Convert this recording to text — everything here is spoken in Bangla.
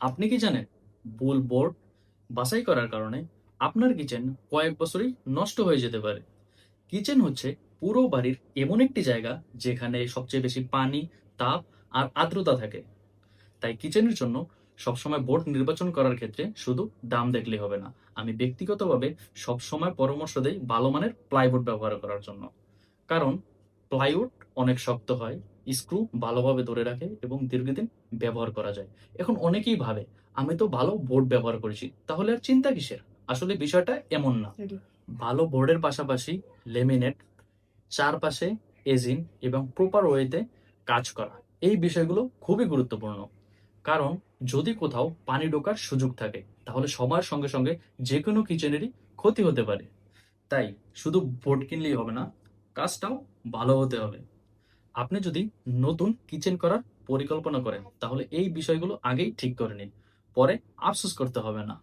আপনি কি জানেন ভুল বোর্ড বাছাই করার কারণে আপনার কিচেন কয়েক বছরই নষ্ট হয়ে যেতে পারে। কিচেন হচ্ছে পুরো বাড়ির এমন একটি জায়গা যেখানে সবচেয়ে বেশি পানি, তাপ আর আর্দ্রতা থাকে। তাই কিচেনের জন্য সবসময় বোর্ড নির্বাচন করার ক্ষেত্রে শুধু দাম দেখলে হবে না। আমি ব্যক্তিগতভাবে সবসময় পরামর্শ দেই ভালো মানের প্লাইউড ব্যবহার করার জন্য। কারণ প্লাইউড অনেক শক্ত হয়, স্ক্রু ভালোভাবে ধরে রাখে এবং দীর্ঘদিন ব্যবহার করা যায়। এখন অনেকেই ভাবে আমি তো ভালো বোর্ড ব্যবহার করেছি, তাহলে আর চিন্তা কিসের? আসলে বিষয়টা এমন না। রেডি। ভালো বোর্ডের পাশাপাশি লেমিনেট, চারপাশে এজিং এবং প্রপার ওয়েতে কাজ করা, এই বিষয়গুলো খুবই গুরুত্বপূর্ণ। কারণ যদি কোথাও পানি ঢোকার সুযোগ থাকে তাহলে সময়ের সঙ্গে সঙ্গে যে কোনো কিচেনেরই ক্ষতি হতে পারে। তাই শুধু বোর্ড কিনলেই হবে না, কাজটাও ভালো হতে হবে। আপনি যদি নতুন কিচেন করার পরিকল্পনা করেন তাহলে এই বিষয়গুলো আগেই ঠিক করে নিন, পরে আফসোস করতে হবে না।